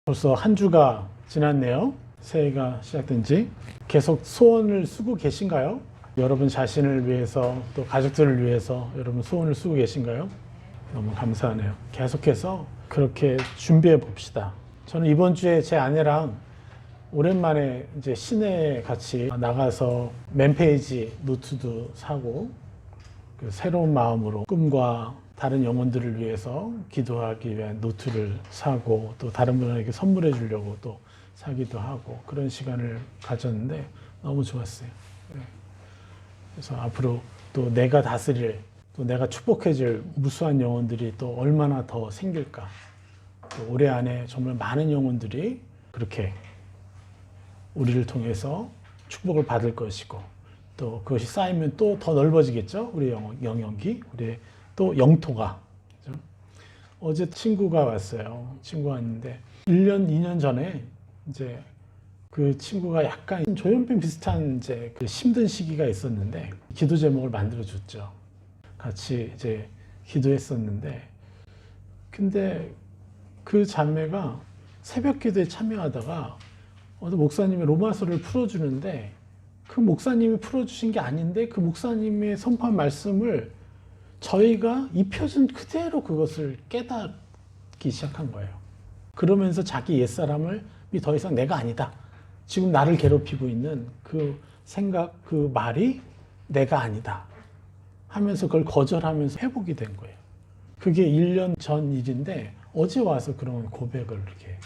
벌써 한 주가 지났네요. 새해가 시작된 지. 계속 소원을 쓰고 계신가요? 여러분 자신을 위해서 또 가족들을 위해서 여러분 소원을 쓰고 계신가요? 너무 감사하네요. 계속해서 그렇게 준비해 봅시다. 저는 이번 주에 제 아내랑 오랜만에 이제 시내에 같이 나가서 맨페이지 노트도 사고 그 새로운 마음으로 꿈과 다른 영혼들을 위해서 기도하기 위한 노트를 사고 또 다른 분에게 선물해 주려고 또 사기도 하고 그런 시간을 가졌는데 너무 좋았어요. 그래서 앞으로 또 내가 다스릴 또 내가 축복해 줄 무수한 영혼들이 또 얼마나 더 생길까. 또 올해 안에 정말 많은 영혼들이 그렇게 우리를 통해서 축복을 받을 것이고 또 그것이 쌓이면 또 더 넓어지겠죠. 우리 영역이, 우리의 또 영토가. 그렇죠? 어제 친구가 왔어요. 친구가 왔는데 1년, 2년 전에 이제 그 친구가 약간 조현병 비슷한 이제 그 힘든 시기가 있었는데 기도 제목을 만들어 줬죠. 같이 이제 기도했었는데 근데 그 자매가 새벽 기도에 참여하다가 어느 목사님이 로마서를 풀어주는데 그 목사님이 풀어주신 게 아닌데 그 목사님의 선포한 말씀을 저희가 입혀준 그대로 그것을 깨닫기 시작한 거예요. 그러면서 자기 옛사람을 더 이상 내가 아니다. 지금 나를 괴롭히고 있는 그 생각, 그 말이 내가 아니다. 하면서 그걸 거절하면서 회복이 된 거예요. 그게 1년 전 일인데 어제 와서 그런 고백을 이렇게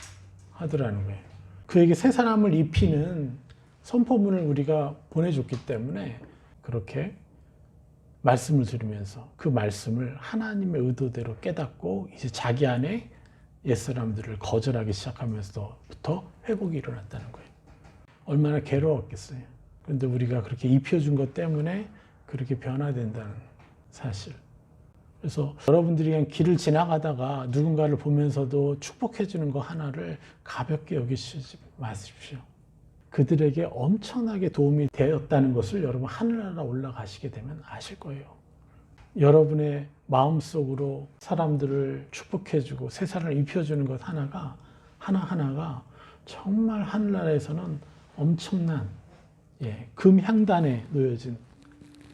하더라는 거예요. 그에게 새 사람을 입히는 선포문을 우리가 보내줬기 때문에 그렇게 말씀을 들으면서 그 말씀을 하나님의 의도대로 깨닫고 이제 자기 안에 옛사람들을 거절하기 시작하면서부터 회복이 일어났다는 거예요. 얼마나 괴로웠겠어요. 그런데 우리가 그렇게 입혀준 것 때문에 그렇게 변화된다는 사실. 그래서 여러분들이 그냥 길을 지나가다가 누군가를 보면서도 축복해주는 거 하나를 가볍게 여기시지 마십시오. 그들에게 엄청나게 도움이 되었다는 것을 여러분 하늘나라 올라가시게 되면 아실 거예요. 여러분의 마음속으로 사람들을 축복해주고 세상을 입혀주는 것 하나하나가 정말 하늘나라에서는 엄청난 금향단에 놓여진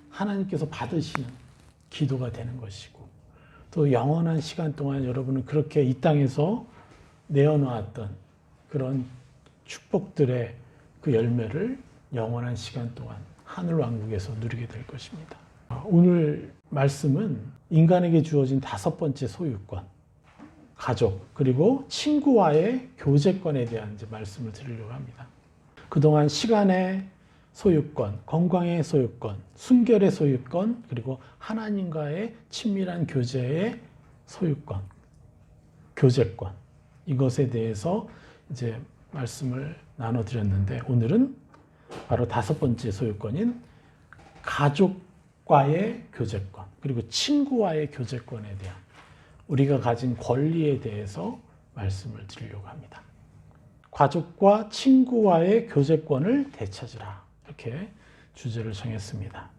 하나님께서 받으시는 기도가 되는 것이고 또 영원한 시간 동안 여러분은 그렇게 이 땅에서 내어놓았던 그런 축복들의 그 열매를 영원한 시간 동안 하늘 왕국에서 누리게 될 것입니다. 오늘 말씀은 인간에게 주어진 5번째 소유권, 가족, 그리고 친구와의 교제권에 대한 이제 말씀을 드리려고 합니다. 그동안 시간의 소유권, 건강의 소유권, 순결의 소유권, 그리고 하나님과의 친밀한 교제의 소유권, 교제권, 이것에 대해서 이제 말씀을 나눠드렸는데 오늘은 바로 5번째 소유권인 가족과의 교제권, 그리고 친구와의 교제권에 대한 우리가 가진 권리에 대해서 말씀을 드리려고 합니다. 가족과 친구와의 교제권을 되찾으라. 이렇게 주제를 정했습니다.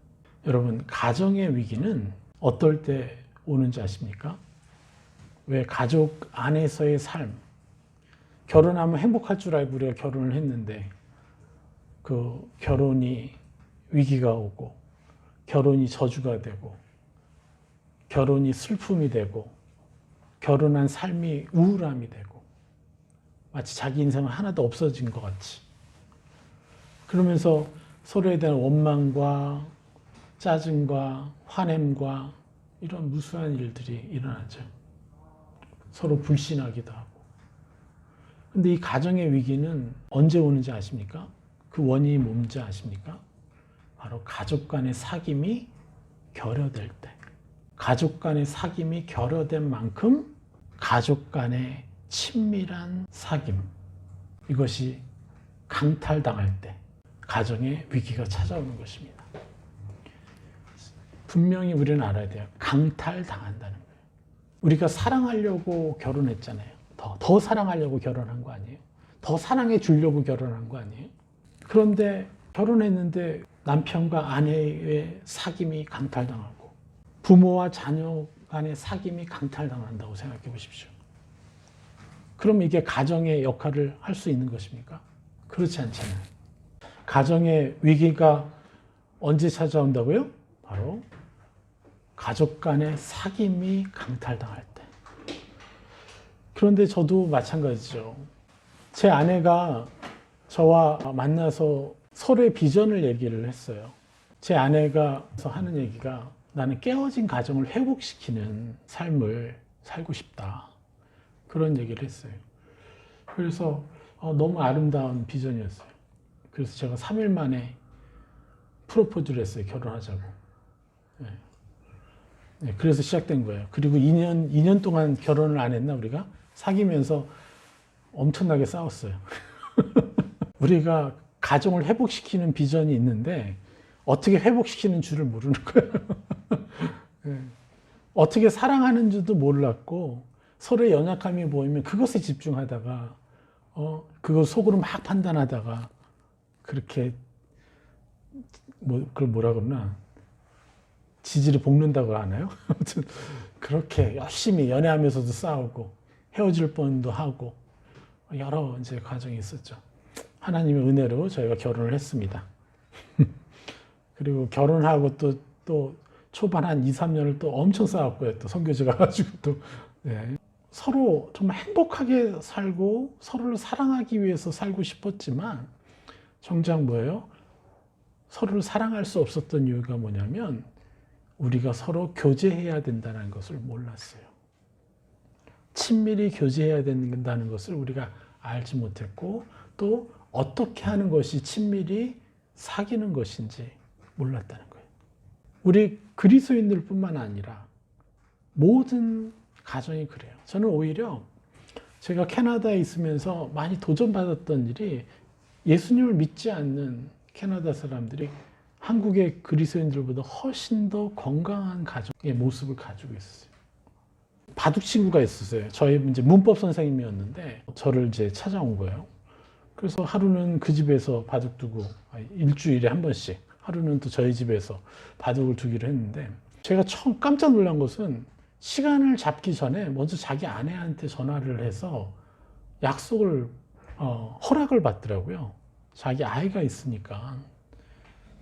여러분, 가정의 위기는 어떨 때 오는지 아십니까? 왜 가족 안에서의 삶, 결혼하면 행복할 줄 알고 우리가 결혼을 했는데 그 결혼이 위기가 오고 결혼이 저주가 되고 결혼이 슬픔이 되고 결혼한 삶이 우울함이 되고 마치 자기 인생은 하나도 없어진 것 같이 그러면서 서로에 대한 원망과 짜증과 화냄과 이런 무수한 일들이 일어나죠. 서로 불신하기도 하고. 근데 이 가정의 위기는 언제 오는지 아십니까? 그 원인이 뭔지 아십니까? 바로 가족 간의 사귐이 결여될 때. 가족 간의 사귐이 결여된 만큼 가족 간의 친밀한 사귐, 이것이 강탈당할 때 가정의 위기가 찾아오는 것입니다. 분명히 우리는 알아야 돼요. 강탈당한다는 거예요. 우리가 사랑하려고 결혼했잖아요. 더 사랑하려고 결혼한 거 아니에요? 더 사랑해 주려고 결혼한 거 아니에요? 그런데 결혼했는데 남편과 아내의 사귐이 강탈당하고 부모와 자녀 간의 사귐이 강탈당한다고 생각해 보십시오. 그럼 이게 가정의 역할을 할 수 있는 것입니까? 그렇지 않잖아요. 가정의 위기가 언제 찾아온다고요? 바로 가족 간의 사귐이 강탈당할 때. 그런데 저도 마찬가지죠. 제 아내가 저와 만나서 서로의 비전을 얘기를 했어요. 제 아내가 하는 얘기가 나는 깨어진 가정을 회복시키는 삶을 살고 싶다. 그런 얘기를 했어요. 그래서 너무 아름다운 비전이었어요. 그래서 제가 3일 만에 프로포즈를 했어요. 결혼하자고. 네, 그래서 시작된 거예요. 그리고 2년 동안 결혼을 안 했나 우리가? 사귀면서 엄청나게 싸웠어요. 우리가 가정을 회복시키는 비전이 있는데 어떻게 회복시키는 줄을 모르는 거예요. 네. 어떻게 사랑하는 줄도 몰랐고 서로의 연약함이 보이면 그것에 집중하다가 그걸 속으로 막 판단하다가 그렇게 그걸 뭐라 그러나 지지를 볶는다고 하나요? 아무튼 그렇게 열심히 연애하면서도 싸우고 헤어질 뻔도 하고 여러 이제 과정이 있었죠. 하나님의 은혜로 저희가 결혼을 했습니다. 그리고 결혼하고 또 초반 한 2, 3년을 또 엄청 싸웠고요. 또 선교지 가가지고 또 네. 서로 정말 행복하게 살고 서로를 사랑하기 위해서 살고 싶었지만 정작 뭐예요? 서로를 사랑할 수 없었던 이유가 뭐냐면 우리가 서로 교제해야 된다는 것을 몰랐어요. 친밀히 교제해야 된다는 것을 우리가 알지 못했고 또 어떻게 하는 것이 친밀히 사귀는 것인지 몰랐다는 거예요. 우리 그리스도인들 뿐만 아니라 모든 가정이 그래요. 저는 오히려 제가 캐나다에 있으면서 많이 도전받았던 일이 예수님을 믿지 않는 캐나다 사람들이 한국의 그리스도인들보다 훨씬 더 건강한 가정의 모습을 가지고 있었어요. 바둑 친구가 있었어요. 저희 이제 문법 선생님이었는데 저를 이제 찾아온 거예요. 그래서 하루는 그 집에서 바둑 두고 일주일에 한 번씩 하루는 또 저희 집에서 바둑을 두기로 했는데 제가 처음 깜짝 놀란 것은 시간을 잡기 전에 먼저 자기 아내한테 전화를 해서 약속을 허락을 받더라고요. 자기 아이가 있으니까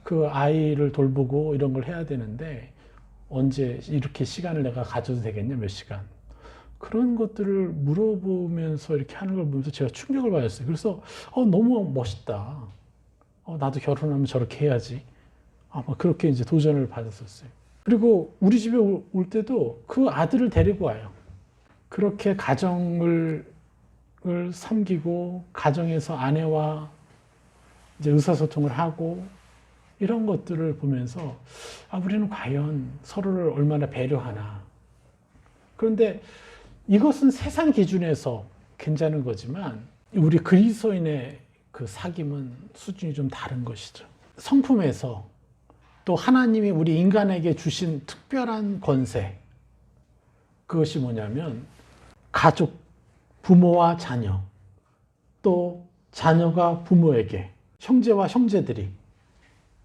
그 아이를 돌보고 이런 걸 해야 되는데 언제 이렇게 시간을 내가 가져도 되겠냐 몇 시간 그런 것들을 물어보면서 이렇게 하는 걸 보면서 제가 충격을 받았어요. 그래서 너무 멋있다. 나도 결혼하면 저렇게 해야지. 막 그렇게 이제 도전을 받았었어요. 그리고 우리 집에 올 때도 그 아들을 데리고 와요. 그렇게 가정을 섬기고 가정에서 아내와 이제 의사소통을 하고 이런 것들을 보면서 우리는 과연 서로를 얼마나 배려하나. 그런데 이것은 세상 기준에서 괜찮은 거지만 우리 그리스도인의 그 사귐은 수준이 좀 다른 것이죠. 성품에서 또 하나님이 우리 인간에게 주신 특별한 권세 그것이 뭐냐면 가족, 부모와 자녀 또 자녀가 부모에게 형제와 형제들이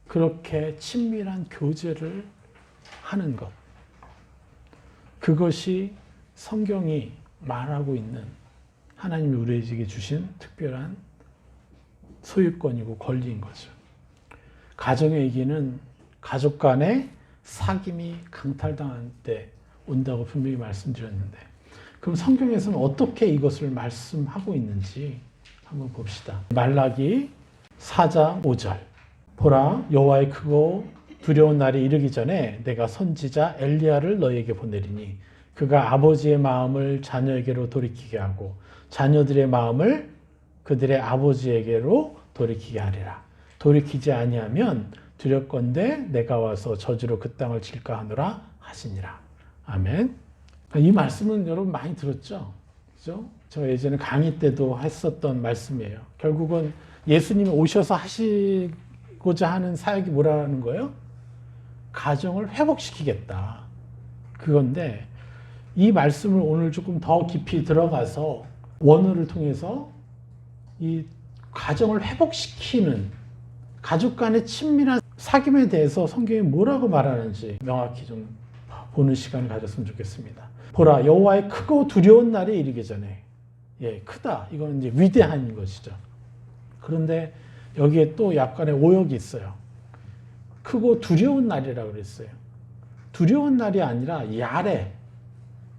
그렇게 친밀한 교제를 하는 것 그것이 성경이 말하고 있는 하나님이 우리에게 주신 특별한 소유권이고 권리인 거죠. 가정의 위기는 가족 간의 사귐이 강탈당할 때 온다고 분명히 말씀드렸는데 그럼 성경에서는 어떻게 이것을 말씀하고 있는지 한번 봅시다. 말라기 4장 5절 보라 여호와의 크고 두려운 날이 이르기 전에 내가 선지자 엘리야를 너희에게 보내리니 그가 아버지의 마음을 자녀에게로 돌이키게 하고 자녀들의 마음을 그들의 아버지에게로 돌이키게 하리라. 돌이키지 아니하면 두렵건대 내가 와서 저주로 그 땅을 칠까 하노라 하시니라. 아멘. 이 말씀은 여러분 많이 들었죠? 그죠? 저 예전에 강의 때도 했었던 말씀이에요. 결국은 예수님이 오셔서 하시고자 하는 사역이 뭐라는 거예요? 가정을 회복시키겠다. 그건데 이 말씀을 오늘 조금 더 깊이 들어가서 원어를 통해서 이 가정을 회복시키는 가족 간의 친밀한 사귐에 대해서 성경이 뭐라고 말하는지 명확히 좀 보는 시간을 가졌으면 좋겠습니다. 보라 여호와의 크고 두려운 날이 이르기 전에 예, 크다. 이거는 이제 위대한 것이죠. 그런데 여기에 또 약간의 오역이 있어요. 크고 두려운 날이라고 그랬어요. 두려운 날이 아니라 야레,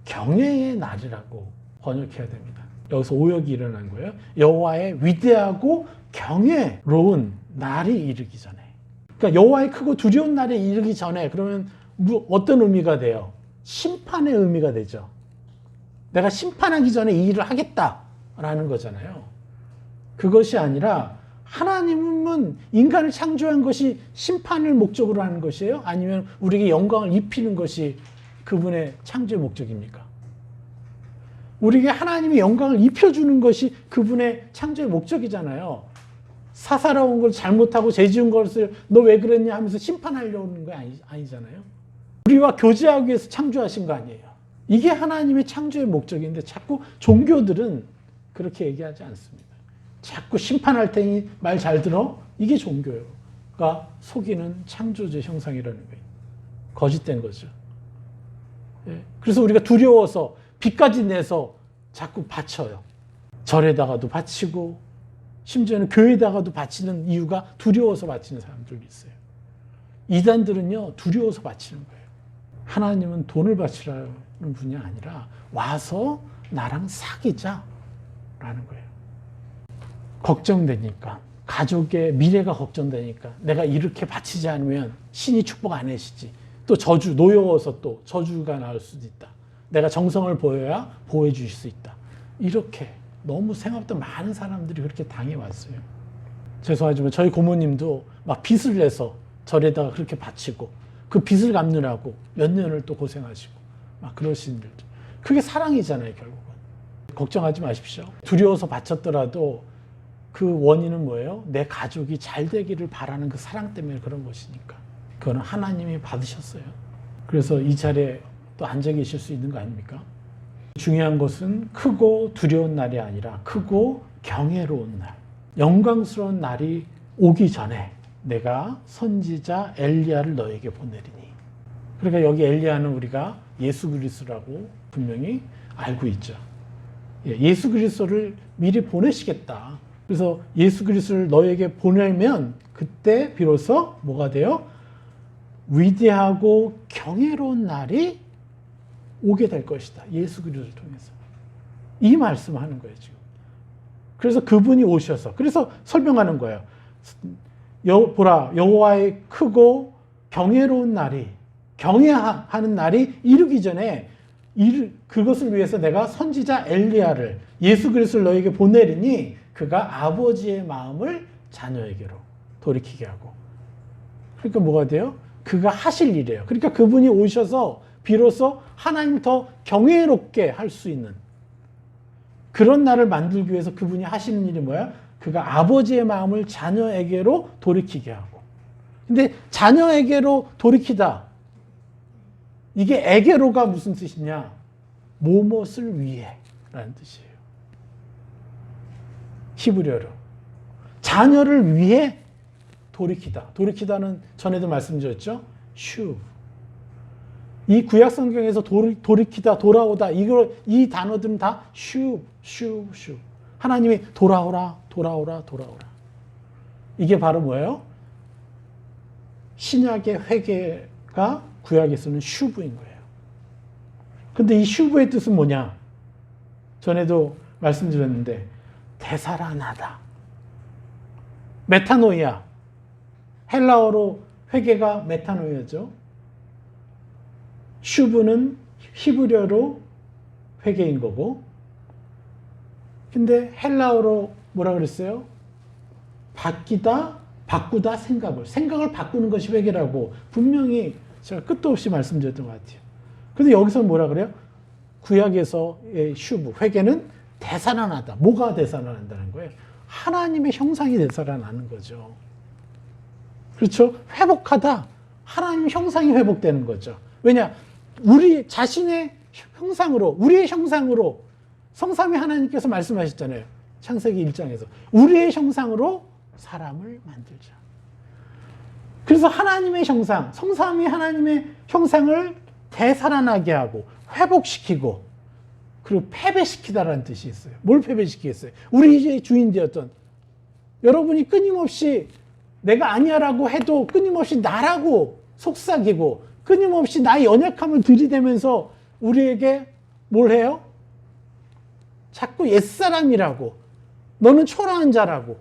경외의 날이라고 번역해야 됩니다. 여기서 오역이 일어난 거예요. 여호와의 위대하고 경외로운 날이 이르기 전에. 그러니까 여호와의 크고 두려운 날에 이르기 전에 그러면 어떤 의미가 돼요? 심판의 의미가 되죠. 내가 심판하기 전에 이 일을 하겠다라는 거잖아요. 그것이 아니라 하나님은 인간을 창조한 것이 심판을 목적으로 하는 것이에요? 아니면 우리에게 영광을 입히는 것이 그분의 창조의 목적입니까? 우리에게 하나님이 영광을 입혀주는 것이 그분의 창조의 목적이잖아요. 사사로운 걸 잘못하고 죄 지은 것을 너 왜 그랬냐 하면서 심판하려고 하는 거 아니잖아요. 우리와 교제하기 위해서 창조하신 거 아니에요. 이게 하나님의 창조의 목적인데 자꾸 종교들은 그렇게 얘기하지 않습니다. 자꾸 심판할 테니 말 잘 들어. 이게 종교가 속이는 창조주의 형상이라는 거예요. 거짓된 거죠. 예. 그래서 우리가 두려워서 빚까지 내서 자꾸 바쳐요. 절에다가도 바치고 심지어는 교회에다가도 바치는 이유가 두려워서 바치는 사람들이 있어요. 이단들은요, 두려워서 바치는 거예요. 하나님은 돈을 바치라는 분이 아니라 와서 나랑 사귀자라는 거예요. 걱정되니까, 가족의 미래가 걱정되니까 내가 이렇게 바치지 않으면 신이 축복 안 해주지. 또 저주, 노여워서 또 저주가 나올 수도 있다. 내가 정성을 보여야 보호해 주실 수 있다. 이렇게 너무 생각보다 많은 사람들이 그렇게 당해왔어요. 죄송하지만 저희 고모님도 막 빚을 내서 절에다가 그렇게 바치고 그 빚을 갚느라고 몇 년을 또 고생하시고 막 그러신 일들. 그게 사랑이잖아요, 결국은. 걱정하지 마십시오. 두려워서 바쳤더라도 그 원인은 뭐예요? 내 가족이 잘 되기를 바라는 그 사랑 때문에 그런 것이니까. 그거는 하나님이 받으셨어요. 그래서 이 자리에 또 앉아 계실 수 있는 거 아닙니까? 중요한 것은 크고 두려운 날이 아니라 크고 경외로운 날, 영광스러운 날이 오기 전에 내가 선지자 엘리야를 너에게 보내리니. 그러니까 여기 엘리야는 우리가 예수 그리스도라고 분명히 알고 있죠. 예수 그리스도를 미리 보내시겠다. 그래서 예수 그리스도를 너에게 보내면 그때 비로소 뭐가 돼요? 위대하고 경외로운 날이 오게 될 것이다. 예수 그리스도를 통해서. 이 말씀을 하는 거예요, 지금. 그래서 그분이 오셔서, 그래서 설명하는 거예요. 보라, 여호와의 크고 경외로운 날이, 경외하는 날이 이르기 전에 그것을 위해서 내가 선지자 엘리야를, 예수 그리스도를 너에게 보내리니 그가 아버지의 마음을 자녀에게로 돌이키게 하고. 그러니까 뭐가 돼요? 그가 하실 일이에요. 그러니까 그분이 오셔서 비로소 하나님 더 경외롭게 할 수 있는 그런 날을 만들기 위해서 그분이 하시는 일이 뭐야? 그가 아버지의 마음을 자녀에게로 돌이키게 하고. 근데 자녀에게로 돌이키다. 이게 에게로가 무슨 뜻이냐? 무엇을 위해 라는 뜻이에요. 히브리어로. 자녀를 위해 돌이키다. 돌이키다는 전에도 말씀드렸죠? 슈. 이 구약 성경에서 돌이키다, 돌아오다, 이 단어들은 다 슈. 하나님이 돌아오라. 이게 바로 뭐예요? 신약의 회개가 구약에서는 슈브인 거예요. 근데 이 슈브의 뜻은 뭐냐? 전에도 말씀드렸는데, 되살아나다. 메타노이아. 헬라어로 회개가 메타노이아죠. 슈브는 히브리어로 회개인 거고, 근데 헬라어로 뭐라 그랬어요? 바꾸다 생각을 바꾸는 것이 회개라고 분명히 제가 끝도 없이 말씀드렸던 것 같아요. 근데 여기서 뭐라 그래요? 구약에서의 슈브, 회개는 되살아나다. 뭐가 되살아난다는 거예요? 하나님의 형상이 되살아나는 거죠. 그렇죠? 회복하다. 하나님 형상이 회복되는 거죠. 왜냐? 우리 자신의 형상으로, 우리의 형상으로 성삼위 하나님께서 말씀하셨잖아요. 창세기 1장에서. 우리의 형상으로 사람을 만들자. 그래서 하나님의 형상, 성삼위 하나님의 형상을 되살아나게 하고 회복시키고 그리고 패배시키다라는 뜻이 있어요. 뭘 패배시키겠어요? 우리 이제 주인 되었던 여러분이 끊임없이 내가 아니야라고 해도 끊임없이 나라고 속삭이고 끊임없이 나의 연약함을 들이대면서 우리에게 뭘 해요? 자꾸 옛사람이라고, 너는 초라한 자라고,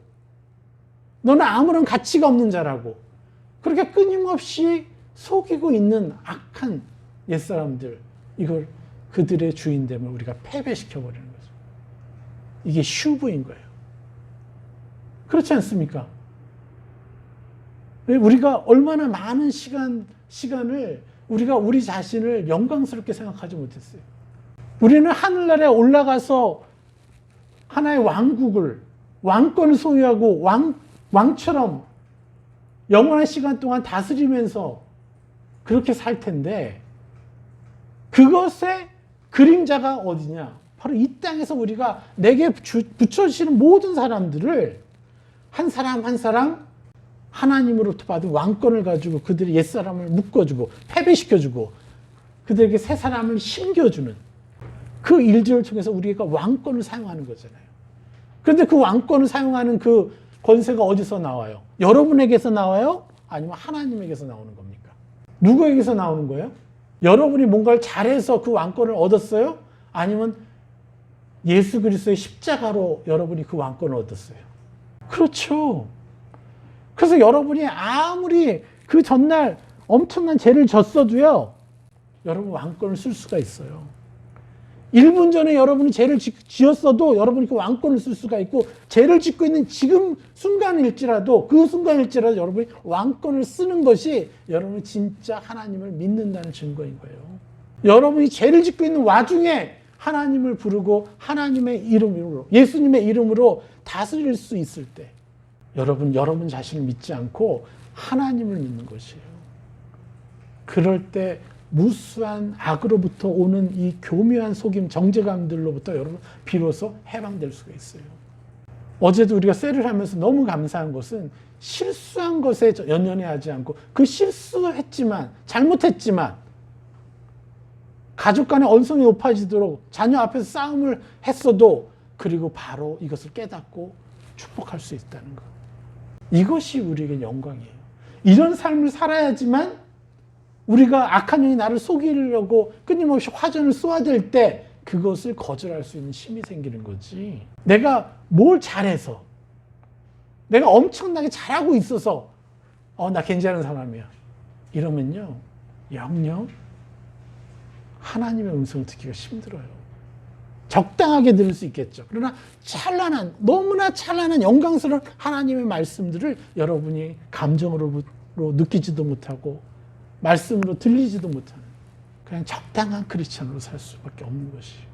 너는 아무런 가치가 없는 자라고, 그렇게 끊임없이 속이고 있는 악한 옛사람들, 이걸 그들의 주인됨을 우리가 패배시켜버리는 거죠. 이게 슈브인 거예요. 그렇지 않습니까? 우리가 얼마나 많은 시간을 우리가 우리 자신을 영광스럽게 생각하지 못했어요. 우리는 하늘나라에 올라가서 하나의 왕국을, 왕권을 소유하고 왕처럼 영원한 시간 동안 다스리면서 그렇게 살 텐데, 그것의 그림자가 어디냐? 바로 이 땅에서 우리가 내게 붙여주시는 모든 사람들을 한 사람 한 사람 하나님으로부터 받은 왕권을 가지고 그들의 옛사람을 묶어주고 패배시켜주고 그들에게 새 사람을 심겨주는 그 일들을 통해서 우리가 왕권을 사용하는 거잖아요. 그런데 그 왕권을 사용하는 그 권세가 어디서 나와요? 여러분에게서 나와요? 아니면 하나님에게서 나오는 겁니까? 누구에게서 나오는 거예요? 여러분이 뭔가를 잘해서 그 왕권을 얻었어요? 아니면 예수 그리스도의 십자가로 여러분이 그 왕권을 얻었어요? 그렇죠. 그래서 여러분이 아무리 그 전날 엄청난 죄를 졌어도요, 여러분 왕권을 쓸 수가 있어요. 1분 전에 여러분이 죄를 지었어도 여러분이 그 왕권을 쓸 수가 있고, 죄를 짓고 있는 지금 순간일지라도, 그 순간일지라도 여러분이 왕권을 쓰는 것이 여러분이 진짜 하나님을 믿는다는 증거인 거예요. 여러분이 죄를 짓고 있는 와중에 하나님을 부르고 하나님의 이름으로, 예수님의 이름으로 다스릴 수 있을 때 여러분 자신을 믿지 않고 하나님을 믿는 것이에요. 그럴 때 무수한 악으로부터 오는 이 교묘한 속임, 정죄감들로부터 여러분 비로소 해방될 수가 있어요. 어제도 우리가 셀을 하면서 너무 감사한 것은 실수한 것에 연연해하지 않고, 그 실수했지만, 잘못했지만 가족 간의 언성이 높아지도록 자녀 앞에서 싸움을 했어도 그리고 바로 이것을 깨닫고 축복할 수 있다는 것. 이것이 우리에게 영광이에요. 이런 삶을 살아야지만 우리가 악한 영이 나를 속이려고 끊임없이 화전을 쏘아댈 때 그것을 거절할 수 있는 힘이 생기는 거지. 내가 뭘 잘해서, 내가 엄청나게 잘하고 있어서 나 괜찮은 사람이야, 이러면요 영영 하나님의 음성을 듣기가 힘들어요. 적당하게 들을 수 있겠죠. 그러나 찬란한, 너무나 찬란한 영광스러운 하나님의 말씀들을 여러분이 감정으로 느끼지도 못하고 말씀으로 들리지도 못하는 그냥 적당한 크리스찬으로 살 수밖에 없는 것이에요.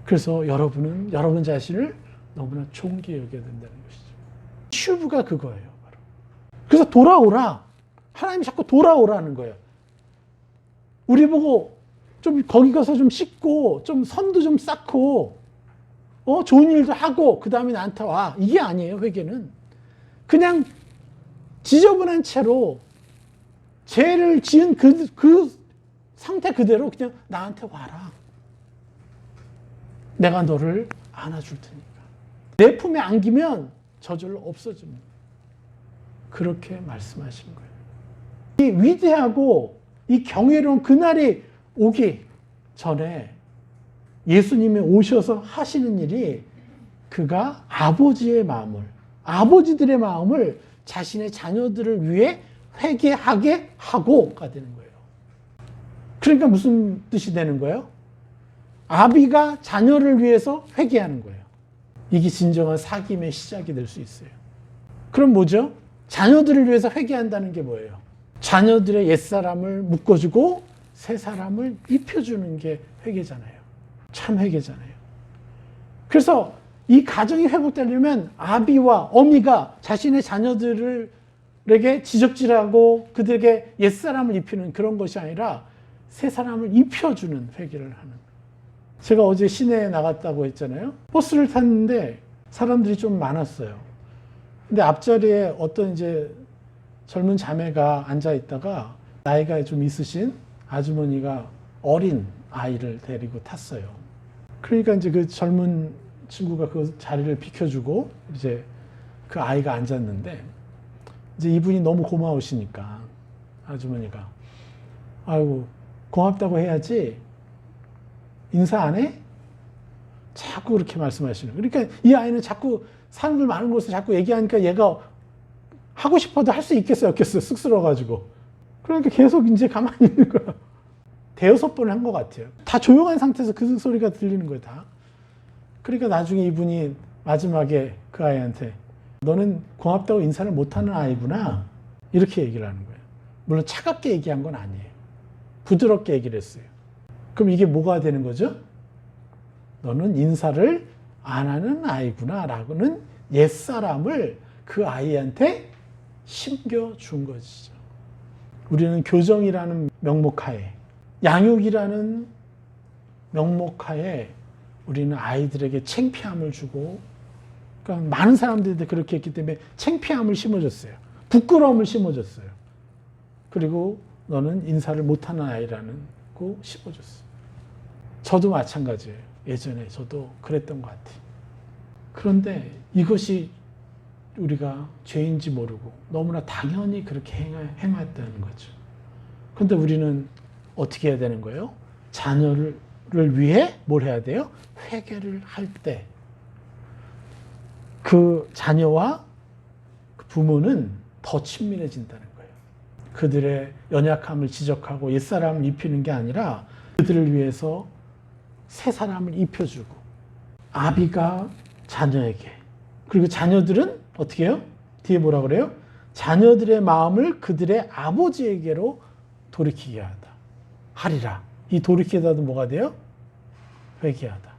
그래서 여러분은 여러분 자신을 너무나 존귀히 여겨야 된다는 것이죠. 슈브가 그거예요, 바로. 그래서 돌아오라. 하나님이 자꾸 돌아오라는 거예요. 우리 보고 좀 거기 가서 좀 씻고 좀 선도 좀 쌓고 좋은 일도 하고 그 다음에 나한테 와. 이게 아니에요, 회개는. 그냥 지저분한 채로 죄를 지은 그 상태 그대로 그냥 나한테 와라. 내가 너를 안아줄 테니까. 내 품에 안기면 저절로 없어집니다. 그렇게 말씀하신 거예요. 이 위대하고 이 경외로운 그날이 오기 전에 예수님이 오셔서 하시는 일이, 그가 아버지의 마음을, 아버지들의 마음을 자신의 자녀들을 위해 회개하게 하고가 되는 거예요. 그러니까 무슨 뜻이 되는 거예요? 아비가 자녀를 위해서 회개하는 거예요. 이게 진정한 사귐의 시작이 될 수 있어요. 그럼 뭐죠? 자녀들을 위해서 회개한다는 게 뭐예요? 자녀들의 옛사람을 묶어주고 새 사람을 입혀주는 게 회개잖아요. 참 회개잖아요. 그래서 이 가정이 회복되려면 아비와 어미가 자신의 자녀들에게 지적질하고 그들에게 옛사람을 입히는 그런 것이 아니라 새 사람을 입혀주는 회개를 하는. 제가 어제 시내에 나갔다고 했잖아요. 버스를 탔는데 사람들이 좀 많았어요. 근데 앞자리에 어떤 이제 젊은 자매가 앉아 있다가 나이가 좀 있으신 아주머니가 어린 아이를 데리고 탔어요. 그러니까 이제 그 젊은 친구가 그 자리를 비켜주고 이제 그 아이가 앉았는데 이제 이분이 너무 고마우시니까 아주머니가 아이고 고맙다고 해야지 인사 안 해? 자꾸 그렇게 말씀하시는 거예요. 그러니까 이 아이는 자꾸 사람들 많은 곳에 자꾸 얘기하니까 얘가 하고 싶어도 할 수 있겠어요, 없겠어요? 쑥스러워가지고. 그러니까 계속 이제 가만히 있는 거야. 대여섯 번을 한 것 같아요. 다 조용한 상태에서 그 소리가 들리는 거예요, 다. 그러니까 나중에 이분이 마지막에 그 아이한테 너는 고맙다고 인사를 못하는 아이구나. 이렇게 얘기를 하는 거예요. 물론 차갑게 얘기한 건 아니에요. 부드럽게 얘기를 했어요. 그럼 이게 뭐가 되는 거죠? 너는 인사를 안 하는 아이구나 라고는 옛사람을 그 아이한테 심겨준 것이죠. 우리는 교정이라는 명목하에, 양육이라는 명목하에 우리는 아이들에게 창피함을 주고, 그러니까 많은 사람들이 그렇게 했기 때문에 창피함을 심어줬어요. 부끄러움을 심어줬어요. 그리고 너는 인사를 못하는 아이라는 거 심어줬어요. 저도 마찬가지예요. 예전에 저도 그랬던 것 같아요. 그런데 이것이 우리가 죄인지 모르고 너무나 당연히 그렇게 행했다는 거죠. 그런데 우리는 어떻게 해야 되는 거예요? 자녀를 위해 뭘 해야 돼요? 회개를 할 때 그 자녀와 그 부모는 더 친밀해진다는 거예요. 그들의 연약함을 지적하고 옛사람을 입히는 게 아니라 그들을 위해서 새 사람을 입혀주고, 아비가 자녀에게, 그리고 자녀들은 어떻게 해요? 뒤에 뭐라 그래요? 자녀들의 마음을 그들의 아버지에게로 돌이키게 하리라. 이 돌이키다도 뭐가 돼요? 회개하다.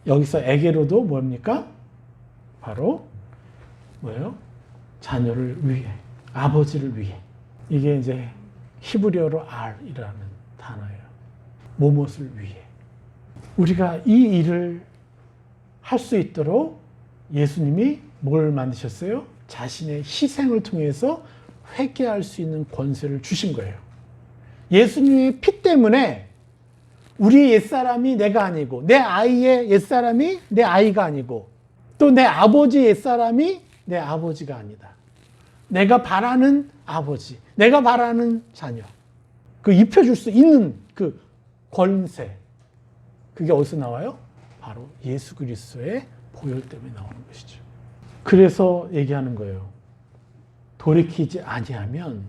여기서 에게로도 뭡니까? 바로 뭐예요? 자녀를 위해, 아버지를 위해. 이게 이제 히브리어로 R이라는 단어예요. 무엇을 위해. 우리가 이 일을 할 수 있도록 예수님이 뭘 만드셨어요? 자신의 희생을 통해서 회개할 수 있는 권세를 주신 거예요. 예수님의 피 때문에 우리의 옛사람이 내가 아니고, 내 아이의 옛사람이 내 아이가 아니고, 또 내 아버지의 옛사람이 내 아버지가 아니다. 내가 바라는 아버지, 내가 바라는 자녀, 그 입혀줄 수 있는 그 권세, 그게 어디서 나와요? 바로 예수 그리스도의 보혈 때문에 나오는 것이죠. 그래서 얘기하는 거예요. 돌이키지 아니하면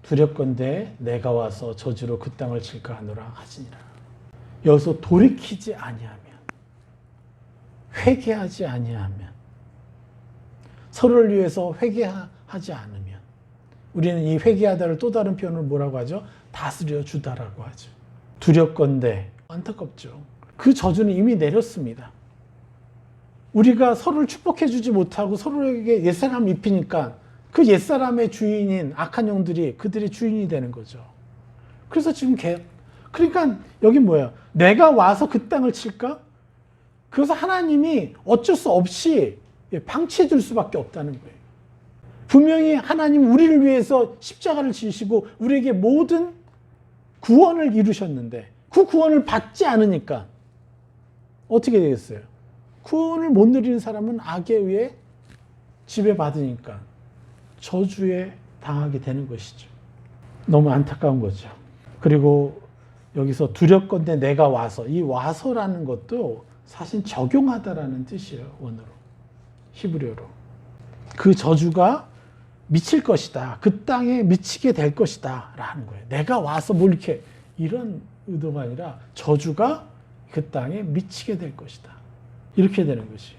두렵건대 내가 와서 저주로 그 땅을 칠까 하노라 하시니라. 여기서 돌이키지 아니하면, 회개하지 아니하면, 서로를 위해서 회개하지 않으면, 우리는 이 회개하다를 또 다른 표현을 뭐라고 하죠? 다스려 주다라고 하죠. 두렵건대, 안타깝죠. 그 저주는 이미 내렸습니다. 우리가 서로를 축복해 주지 못하고 서로에게 옛사람을 입히니까 그 옛사람의 주인인 악한 영들이 그들의 주인이 되는 거죠. 그래서 지금 그러니까 여기 뭐예요? 내가 와서 그 땅을 칠까? 그래서 하나님이 어쩔 수 없이 방치해 줄 수밖에 없다는 거예요. 분명히 하나님 우리를 위해서 십자가를 지시고 우리에게 모든 구원을 이루셨는데 그 구원을 받지 않으니까 어떻게 되겠어요? 구원을 못 누리는 사람은 악에 의해 지배받으니까 저주에 당하게 되는 것이죠. 너무 안타까운 거죠. 그리고 여기서 두렵건대 내가 와서, 이 와서라는 것도 사실 적용하다라는 뜻이에요. 원어로, 히브리어로. 그 저주가 미칠 것이다. 그 땅에 미치게 될 것이다 라는 거예요. 내가 와서 뭐 이렇게, 이런 의도가 아니라 저주가 그 땅에 미치게 될 것이다. 이렇게 되는 것이.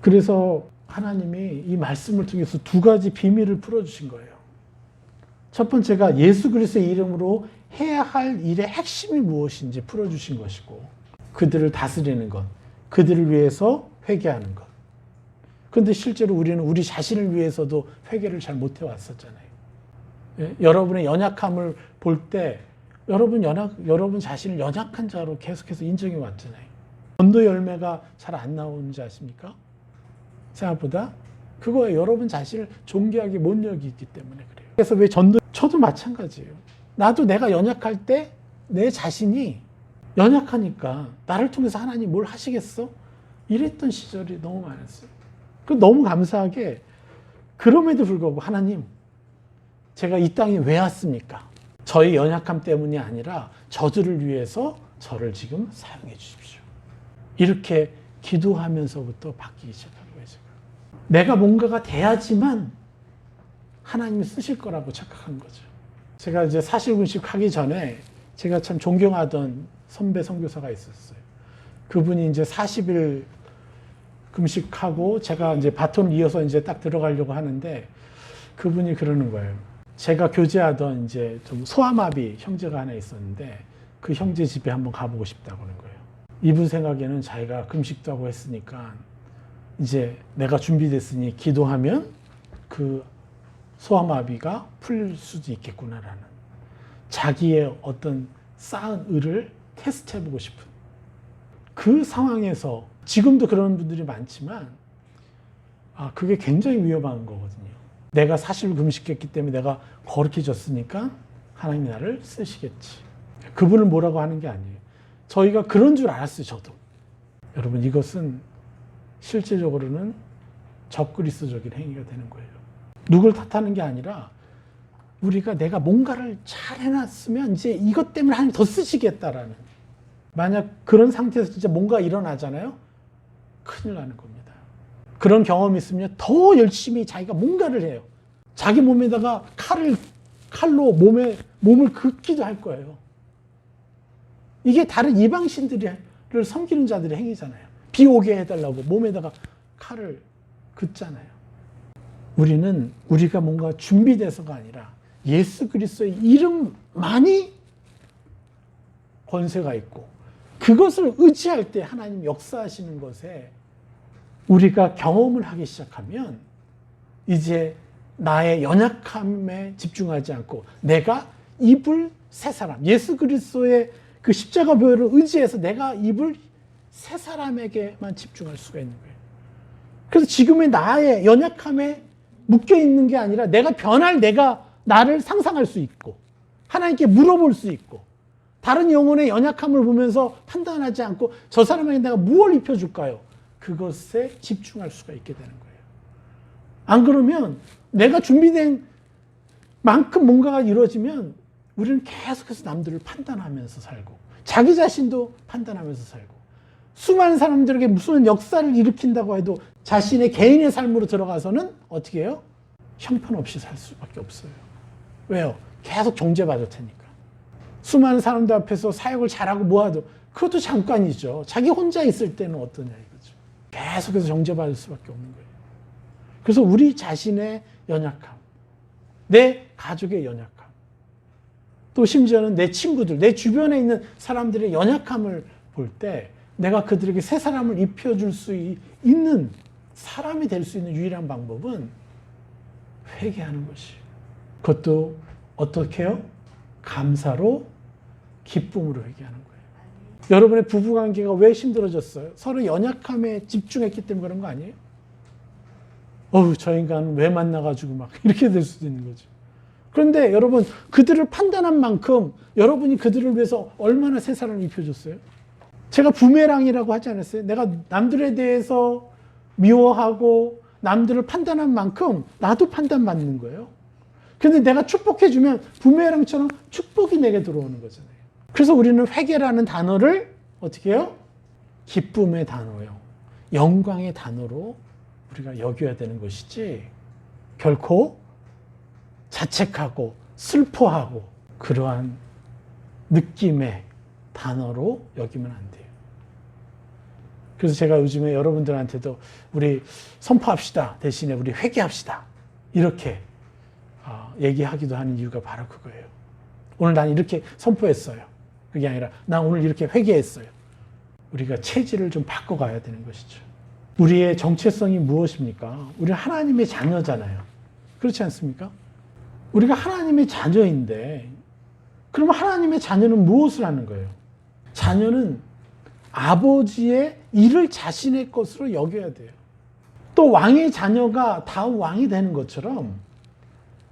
그래서 하나님이 이 말씀을 통해서 두 가지 비밀을 풀어주신 거예요. 첫 번째가 예수 그리스도의 이름으로 해야 할 일의 핵심이 무엇인지 풀어주신 것이고, 그들을 다스리는 것, 그들을 위해서 회개하는 것. 그런데 실제로 우리는 우리 자신을 위해서도 회개를 잘 못해왔었잖아요. 예? 여러분의 연약함을 볼 때 여러분 자신을 연약한 자로 계속해서 인정해 왔잖아요. 전도 열매가 잘 안 나오는지 아십니까? 생각보다 그거에 여러분 자신을 존귀하게 못 여기기 때문에 그래요. 그래서 왜 저도 마찬가지예요. 나도 내가 연약할 때 내 자신이 연약하니까 나를 통해서 하나님 뭘 하시겠어? 이랬던 시절이 너무 많았어요. 그 너무 감사하게 그럼에도 불구하고 하나님, 제가 이 땅에 왜 왔습니까? 저의 연약함 때문이 아니라 저들을 위해서 저를 지금 사용해 주십시오. 이렇게 기도하면서부터 바뀌기 시작한 거예요. 내가 뭔가가 돼야지만 하나님이 쓰실 거라고 착각한 거죠. 제가 이제 사실금식 하기 전에 제가 참 존경하던 선배 선교사가 있었어요. 그분이 이제 40일 금식하고 제가 이제 바톤을 이어서 이제 딱 들어가려고 하는데 그분이 그러는 거예요. 제가 교제하던 이제 좀 소아마비 형제가 하나 있었는데 그 형제 집에 한번 가보고 싶다고 하는 거예요. 이분 생각에는 자기가 금식도 하고 했으니까 이제 내가 준비됐으니 기도하면 그 소아마비가 풀릴 수도 있겠구나라는 자기의 어떤 쌓은 의를 테스트해보고 싶은 그 상황에서 지금도 그런 분들이 많지만 그게 굉장히 위험한 거거든요. 내가 사실을 금식했기 때문에 내가 거룩해졌으니까 하나님이 나를 쓰시겠지. 그분을 뭐라고 하는 게 아니에요. 저희가 그런 줄 알았어요. 저도. 여러분 이것은 실제적으로는 적그리스도적인 행위가 되는 거예요. 누굴 탓하는 게 아니라 우리가 내가 뭔가를 잘 해놨으면 이제 이것 때문에 하나님 더 쓰시겠다라는, 만약 그런 상태에서 진짜 뭔가 일어나잖아요. 큰일 나는 겁니다. 그런 경험이 있으면 더 열심히 자기가 뭔가를 해요. 자기 몸에다가 칼로 몸을 긋기도 할 거예요. 이게 다른 이방신들을 섬기는 자들의 행위잖아요. 비 오게 해달라고 몸에다가 칼을 긋잖아요. 우리는 우리가 뭔가 준비돼서가 아니라 예수 그리스도의 이름만이 권세가 있고 그것을 의지할 때 하나님 역사하시는 것에 우리가 경험을 하기 시작하면 이제 나의 연약함에 집중하지 않고 내가 입을 새 사람, 예수 그리스도의 그 십자가 보혈을 의지해서 내가 입을 새 사람에게만 집중할 수가 있는 거예요. 그래서 지금의 나의 연약함에 묶여 있는 게 아니라 내가 변할 나를 상상할 수 있고 하나님께 물어볼 수 있고 다른 영혼의 연약함을 보면서 판단하지 않고 저 사람에게 내가 무엇을 입혀줄까요? 그것에 집중할 수가 있게 되는 거예요. 안 그러면 내가 준비된 만큼 뭔가가 이루어지면 우리는 계속해서 남들을 판단하면서 살고 자기 자신도 판단하면서 살고 수많은 사람들에게 무슨 역사를 일으킨다고 해도 자신의 개인의 삶으로 들어가서는 어떻게 해요? 형편없이 살 수밖에 없어요. 왜요? 계속 정죄받을 테니까. 수많은 사람들 앞에서 사역을 잘하고 뭐하도 그것도 잠깐이죠. 자기 혼자 있을 때는 어떠냐 이거죠. 계속해서 정죄받을 수밖에 없는 거예요. 그래서 우리 자신의 연약함, 내 가족의 연약함, 또 심지어는 내 친구들, 내 주변에 있는 사람들의 연약함을 볼 때 내가 그들에게 새 사람을 입혀줄 수 있는 사람이 될 수 있는 유일한 방법은 회개하는 것이에요. 그것도 어떻게 해요? 감사로, 기쁨으로 회개하는 거예요. 여러분의 부부관계가 왜 힘들어졌어요? 서로 연약함에 집중했기 때문에 그런 거 아니에요? 저 인간은 왜 만나가지고 막 이렇게 될 수도 있는 거죠. 그런데 여러분, 그들을 판단한 만큼 여러분이 그들을 위해서 얼마나 새 사람을 입혀줬어요? 제가 부메랑이라고 하지 않았어요? 내가 남들에 대해서 미워하고 남들을 판단한 만큼 나도 판단받는 거예요. 근데 내가 축복해주면 부메랑처럼 축복이 내게 들어오는 거잖아요. 그래서 우리는 회개라는 단어를 어떻게 해요? 기쁨의 단어요. 영광의 단어로 우리가 여겨야 되는 것이지 결코 자책하고 슬퍼하고 그러한 느낌의 단어로 여기면 안 돼요. 그래서 제가 요즘에 여러분들한테도 우리 선포합시다 대신에 우리 회개합시다 이렇게 얘기하기도 하는 이유가 바로 그거예요. 오늘 난 이렇게 선포했어요. 그게 아니라 난 오늘 이렇게 회개했어요. 우리가 체질을 좀 바꿔가야 되는 것이죠. 우리의 정체성이 무엇입니까? 우리는 하나님의 자녀잖아요. 그렇지 않습니까? 우리가 하나님의 자녀인데 그러면 하나님의 자녀는 무엇을 하는 거예요? 자녀는 아버지의 일을 자신의 것으로 여겨야 돼요. 또 왕의 자녀가 다음 왕이 되는 것처럼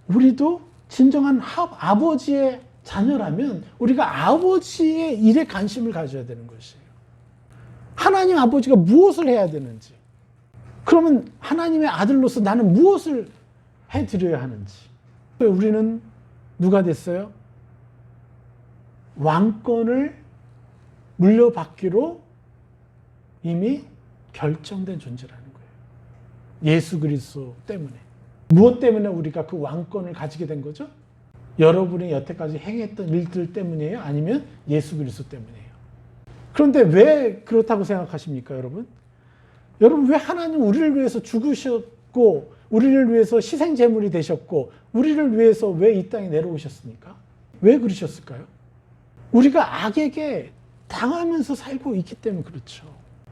우리도 진정한 아버지의 자녀라면 우리가 아버지의 일에 관심을 가져야 되는 것이에요. 하나님 아버지가 무엇을 해야 되는지, 그러면 하나님의 아들로서 나는 무엇을 해드려야 하는지. 우리는 누가 됐어요? 왕권을 물려받기로 이미 결정된 존재라는 거예요. 예수 그리스도 때문에. 무엇 때문에 우리가 그 왕권을 가지게 된 거죠? 여러분이 여태까지 행했던 일들 때문이에요? 아니면 예수 그리스도 때문이에요? 그런데 왜 그렇다고 생각하십니까, 여러분? 여러분, 왜 하나님 우리를 위해서 죽으셨고 우리를 위해서 희생 제물이 되셨고 우리를 위해서 왜 이 땅에 내려오셨습니까? 왜 그러셨을까요? 우리가 악에게 당하면서 살고 있기 때문에 그렇죠.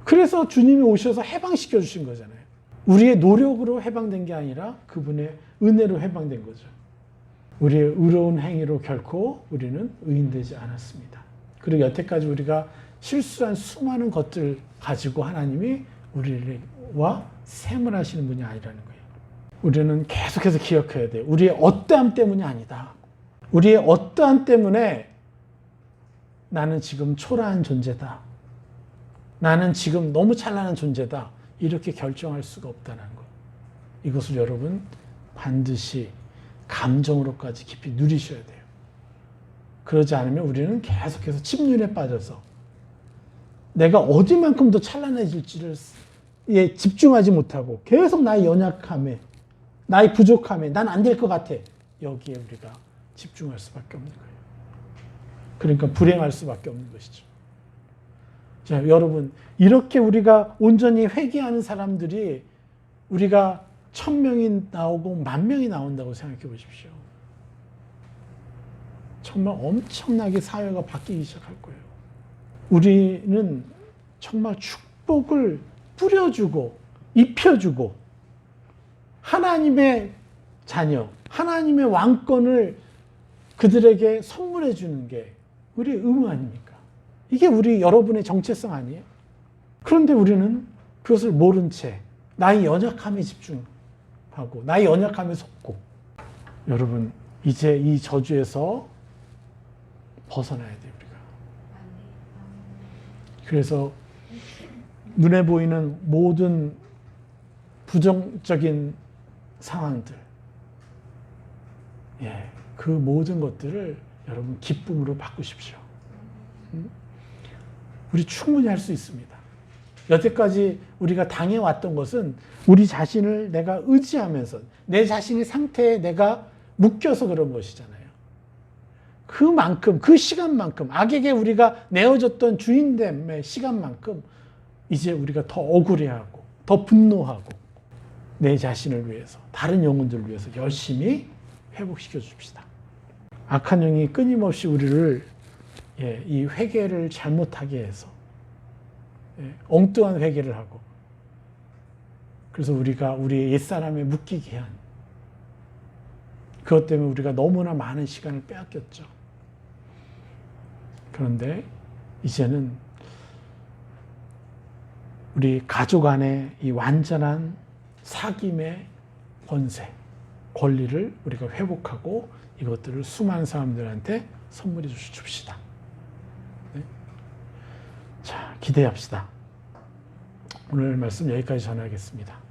그래서 주님이 오셔서 해방시켜 주신 거잖아요. 우리의 노력으로 해방된 게 아니라 그분의 은혜로 해방된 거죠. 우리의 의로운 행위로 결코 우리는 의인되지 않았습니다. 그리고 여태까지 우리가 실수한 수많은 것들 가지고 하나님이 우리와 셈을 하시는 분이 아니라는 거예요. 우리는 계속해서 기억해야 돼요. 우리의 어떠함 때문이 아니다. 우리의 어떠함 때문에 나는 지금 초라한 존재다. 나는 지금 너무 찬란한 존재다. 이렇게 결정할 수가 없다는 것. 이것을 여러분 반드시 감정으로까지 깊이 누리셔야 돼요. 그러지 않으면 우리는 계속해서 침륜에 빠져서 내가 어디만큼 더 찬란해질지를 집중하지 못하고 계속 나의 연약함에, 나의 부족함에, 난 안 될 것 같아. 여기에 우리가 집중할 수밖에 없는 거예요. 그러니까 불행할 수밖에 없는 것이죠. 자, 여러분, 이렇게 우리가 온전히 회개하는 사람들이 우리가 1000명이 나오고 10,000명이 나온다고 생각해 보십시오. 정말 엄청나게 사회가 바뀌기 시작할 거예요. 우리는 정말 축복을 뿌려주고 입혀주고 하나님의 자녀, 하나님의 왕권을 그들에게 선물해 주는 게 우리의 의무 아닙니까? 이게 우리 여러분의 정체성 아니에요? 그런데 우리는 그것을 모른 채 나의 연약함에 집중하고 나의 연약함에 속고, 여러분 이제 이 저주에서 벗어나야 돼요, 우리가. 그래서 눈에 보이는 모든 부정적인 상황들, 그 모든 것들을 여러분 기쁨으로 바꾸십시오. 우리 충분히 할 수 있습니다. 여태까지 우리가 당해왔던 것은 우리 자신을 내가 의지하면서 내 자신의 상태에 내가 묶여서 그런 것이잖아요. 그만큼, 그 시간만큼, 악에게 우리가 내어줬던 주인됨의 시간만큼 이제 우리가 더 억울해하고 더 분노하고 내 자신을 위해서, 다른 영혼들을 위해서 열심히 회복시켜 줍시다. 악한 영이 끊임없이 우리를 이 회개를 잘못하게 해서 엉뚱한 회개를 하고, 그래서 우리가 우리의 옛사람에 묶이게 한, 그것 때문에 우리가 너무나 많은 시간을 빼앗겼죠. 그런데 이제는 우리 가족 안에 이 완전한 사귐의 권세, 권리를 우리가 회복하고 이것들을 수많은 사람들한테 선물해 줍시다. 네? 자, 기대합시다. 오늘 말씀 여기까지 전하겠습니다.